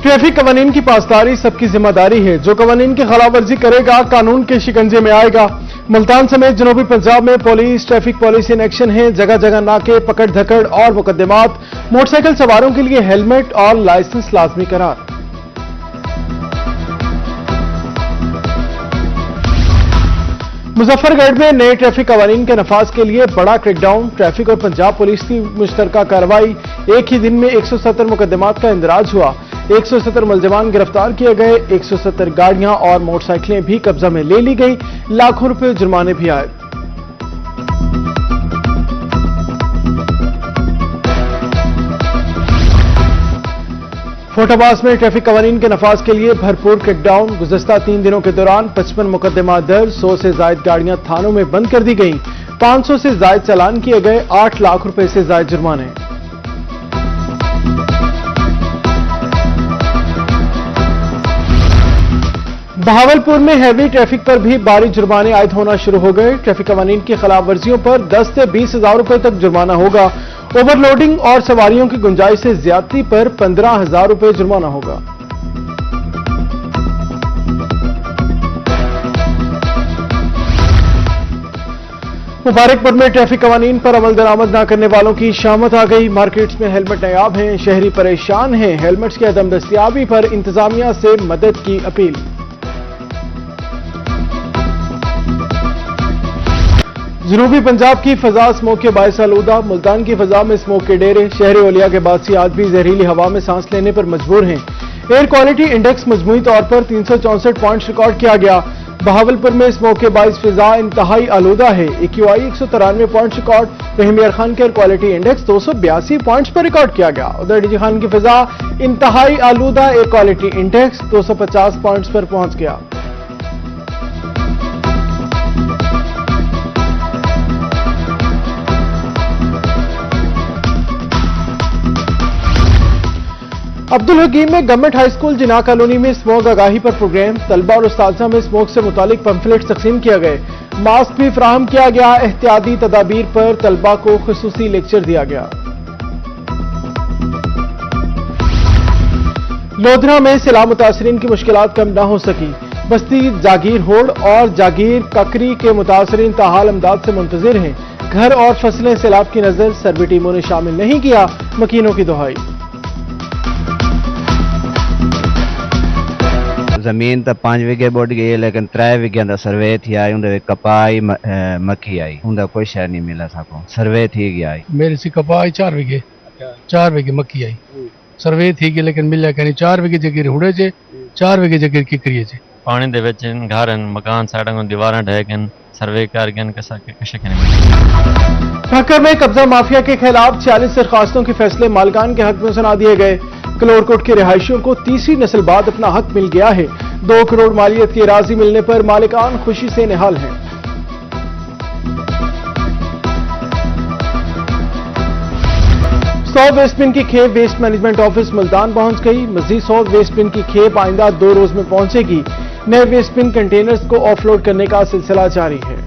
Traffic कवानीन की पासदारी सबकी जिम्मेदारी है। जो कवानीन की खिलाफ वर्जी करेगा कानून के शिकंजे में आएगा। मुल्तान समेत जनूबी पंजाब में police traffic policy in action है। जगह जगह नाके, पकड़ धकड़ और मुकदमात। मोटरसाइकिल सवारों के लिए हेलमेट और लाइसेंस लाजमी करार। मुजफ्फरगढ़ में नए ट्रैफिक कवानीन के नफाज के लिए बड़ा क्रैकडाउन। ट्रैफिक और पंजाब पुलिस की मुश्तरका कार्रवाई। एक ही दिन में 170 मुकदमात का इंदराज हुआ। 170 मुलजमान गिरफ्तार किए गए। 170 गाड़ियां और मोटरसाइकिलें भी कब्जा में ले ली गई। लाखों रुपए जुर्माने भी आए। फोटाबाज में ट्रैफिक कवानीन के नफाज के लिए भरपूर क्रैकडाउन। गुज़श्ता 3 दिनों के दौरान 55 मुकदमा दर्ज। 100 से जायद गाड़ियां थानों में बंद कर दी गईं। 500 से जायद चालान किए गए। 8 लाख रुपए से जायद जुर्माने। बहावलपुर में हैवी ट्रैफिक पर भी भारी जुर्माने आयद होना शुरू हो गए। ट्रैफिक कवानीन की खिलाफ वर्जियों पर 10 से 20,000 रुपए तक जुर्माना होगा। ओवरलोडिंग और सवारियों की गुंजाइश से ज्यादती पर 15,000 रुपए जुर्माना होगा। मुबारकपुर में ट्रैफिक कवानीन पर अमल दरामद न करने वालों की शामत आ गई। मार्केट्स में हेलमेट नायाब हैं। शहरी परेशान हैं। हेलमेट्स की अदम दस्तियाबी पर इंतजामिया से मदद की अपील। जनूबी पंजाब की फजा स्मोक के बायस आलूदा। मुल्तान की फजा में स्मोक के डेरे। शहरी ओलिया के बासी आज भी जहरीली हवा में सांस लेने पर मजबूर हैं। एयर क्वालिटी इंडेक्स मजमूई तौर पर 364 पॉइंट्स रिकॉर्ड किया गया। बहावलपुर में स्मोक के बायस फिजा इंतहाई आलूदा है। AQI 193 points record. Rahimyar Khan के एयर क्वालिटी इंडेक्स 282 पॉइंट्स पर रिकॉर्ड किया गया। उधर डीजी खान की फिजा इंतहाई आलूदा, एयर क्वालिटी इंडेक्स 250 पॉइंट्स पर पहुंच गया। अब्दुल हकीम में government high school Jinnah colony में स्मोक आगाही पर प्रोग्राम। तलबा और उस्ताज़ा में स्मोक से मुतालिक पंफलेट तकसीम किए गए। मास्क भी फराहम किया गया। एहतियाती तदाबीर पर तलबा को खुसूसी लेक्चर दिया गया। लोधरा में सैलाब मुतासरीन की मुश्किलात कम न हो सकी। बस्ती जागीर होड़ और जागीर ककरी के मुतासरीन ताहाल अमदाद से मुंतजिर हैं। घर और फसलें सैलाब की नजर। सर्वे टीमों ने शामिल नहीं किया। मकीनों की दुहाई। जमीन तो 5 विगे बुढ़ गई, लेकिन 3 विगे का सर्वे थी आई। उन्हें कपाई मक्की आई। उन्हें कोई शय नहीं मिला सको। सर्वे थी गई आई। मेरी सी कपाई 4 विगे मक्की आई। सर्वे थी गई लेकिन मिला कहीं 4 विगे जगह हुड़े जे, 4 विगे जगह की करिए जे। पानी दे विच घर मकान साइडां दीवारां ढह गन। सर्वे कर गन किसी के नहीं। ठक्कर में कब्जा माफिया के खिलाफ 46 दरखास्तों के फैसले मालिकान के हक में सुना दिए गए। कलोरकोट के रिहायशियों को तीसरी नस्ल बाद अपना हक मिल गया है। 2 करोड़ मालियत की राजी मिलने पर मालिकान खुशी से निहाल हैं। सौ वेस्ट बिन की खेप वेस्ट मैनेजमेंट ऑफिस मुल्तान पहुंच गई। मजीद 100 वेस्ट बिन की खेप आइंदा 2 रोज में पहुंचेगी। नए वेस्ट बिन कंटेनर्स को ऑफलोड करने का सिलसिला जारी है।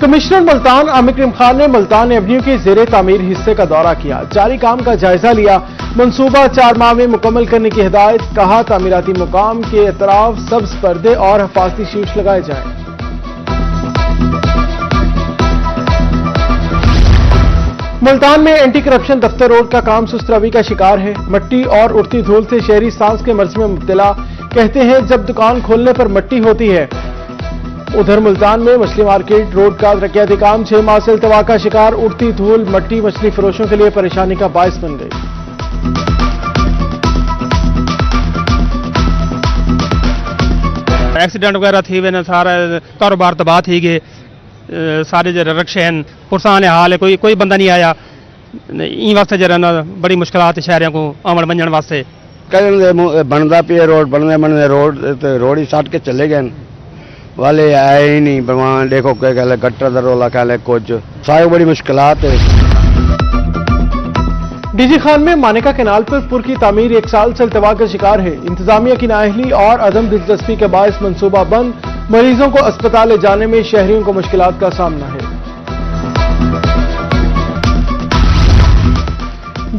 कमिश्नर मुल्तान आमिर करीम खान ने मुल्तान एवेन्यू के ज़ेरे तामीर हिस्से का दौरा किया। जारी काम का जायजा लिया। मंसूबा 4 माह में मुकम्मल करने की हिदायत। कहा तामीराती मुकाम के अतराफ सब्ज पर्दे और हिफाजती शीट्स लगाए जाएं। मुल्तान में एंटी करप्शन दफ्तर रोड का काम सुस्त रवि का शिकार है। मट्टी और उड़ती धूल से शहरी सांस के मर्ज में मुब्तला। कहते हैं जब दुकान खोलने पर मट्टी होती है। उधर मुल्तान में मछली मार्केट रोड का तरक्याती काम 6 माह से अल्तवा का शिकार। उड़ती धूल मट्टी मछली फरोशों के लिए परेशानी का बायस बन गई। एक्सीडेंट वगैरह थी वे सारा कारोबार तबाह थी गए। सारे जो रक्शे हैं पुरसान हाल है। कोई बंदा नहीं आया। इन वास्ते जरा ना बड़ी मुश्किलात शहरों को आमन बंजन वास्ते। बनता पे रोड बनने रोड ही साट के चले गए वाले आए ही नहीं। भगवान देखो क्या कहले गटर का रोला कहले कुछ सारी बड़ी मुश्किलात है। डीजी खान में मानेका कैनाल पर पुल की तामीर 1 साल से अल्तवा का शिकार है। इंतजामिया की नाअहली और अदम दिलचस्पी के बायस मंसूबा बंद। मरीजों को अस्पताल ले जाने में शहरियों को मुश्किलात का सामना है।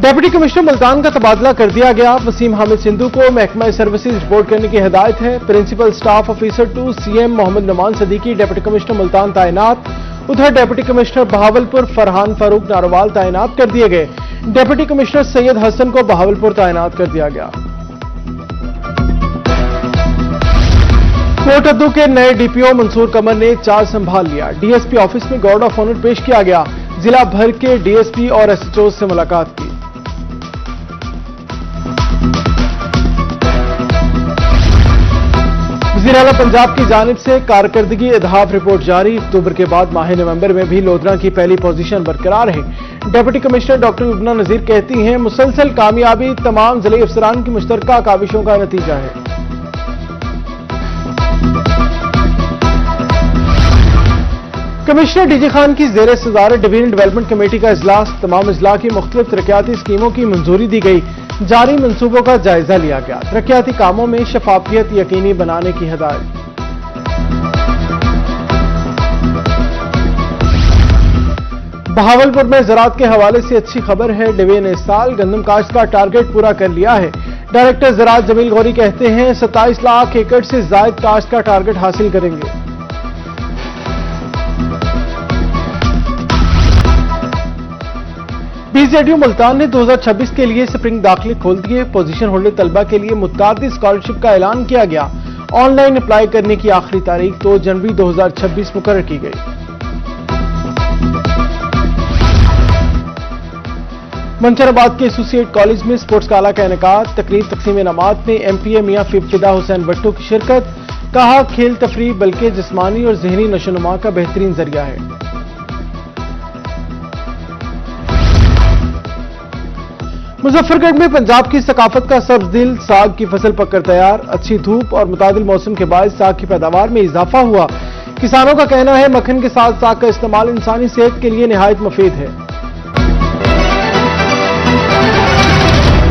डिप्टी कमिश्नर मुल्तान का तबादला कर दिया गया। वसीम हामिद सिंधु को महकमा सर्विसेज रिपोर्ट करने की हिदायत है। Principal staff officer 2 CM Mohammad Numan Siddiqui deputy commissioner Multan तैनात। उधर डिप्टी कमिश्नर बहावलपुर फरहान फारूक नारोवाल तैनात कर दिए गए। डिप्टी कमिश्नर सैयद हसन को बहावलपुर तैनात कर दिया गया। कोटद्दू के नए DPO मंसूर कमर ने चार्ज संभाल लिया। DSP ऑफिस में गार्ड ऑफ ऑनर पेश किया गया। जिला भर के DSP और SHO से मुलाकात की। वज़ीर आला पंजाब की जानिब से कारकर्दगी इदहाफ रिपोर्ट जारी। अक्टूबर के बाद माह नवंबर में भी लोधरा की पहली पोजीशन बरकरार है। डिप्टी कमिश्नर डॉक्टर लुबना नजीर कहती हैं, मुसलसल कामयाबी तमाम जिले अफसरान की मुश्तरका काविशों का नतीजा है। कमिश्नर DG खान की ज़ेर सदारत डिवीजन डेवलपमेंट कमेटी का इजलास। तमाम अजला की मुख्तलिफ तरक्याती स्कीमों की मंजूरी दी गई। जारी मंसूबों का जायजा लिया गया। तरक्याती कामों में शफाफियत यकीनी बनाने की हिदायत। बहावलपुर में ज़राअत के हवाले से अच्छी खबर है। डिवीजन ने इस साल गंदम काश्त का टारगेट पूरा कर लिया है। डायरेक्टर ज़राअत जमील गौरी कहते हैं, 27 लाख एकड़ से जायद काश्त का टारगेट हासिल करेंगे। BZU मुल्तान ने 2026 के लिए स्प्रिंग दाखिले खोल दिए। पोजीशन होल्डर तलबा के लिए मुतअद्दिद स्कॉलरशिप का ऐलान किया गया। ऑनलाइन अप्लाई करने की आखिरी तारीख 2 जनवरी 2026 मुकर्रर की गई। मंचराबाद के एसोसिएट कॉलेज में स्पोर्ट्स गाला का इनेकाद। तकरीब तकसीम इनामात में MPA मियां फिदा हुसैन भट्टू की शिरकत। कहा, खेल तफरीह बल्कि जिस्मानी और जहनी नशोनुमा का बेहतरीन जरिया है। मुजफ्फरगढ़ में पंजाब की सकाफत का सब्ज दिल साग की फसल पककर तैयार। अच्छी धूप और मुतादिल मौसम के बाद साग की पैदावार में इजाफा हुआ। किसानों का कहना है, मक्खन के साथ साग का इस्तेमाल इंसानी सेहत के लिए निहायत मुफीद है।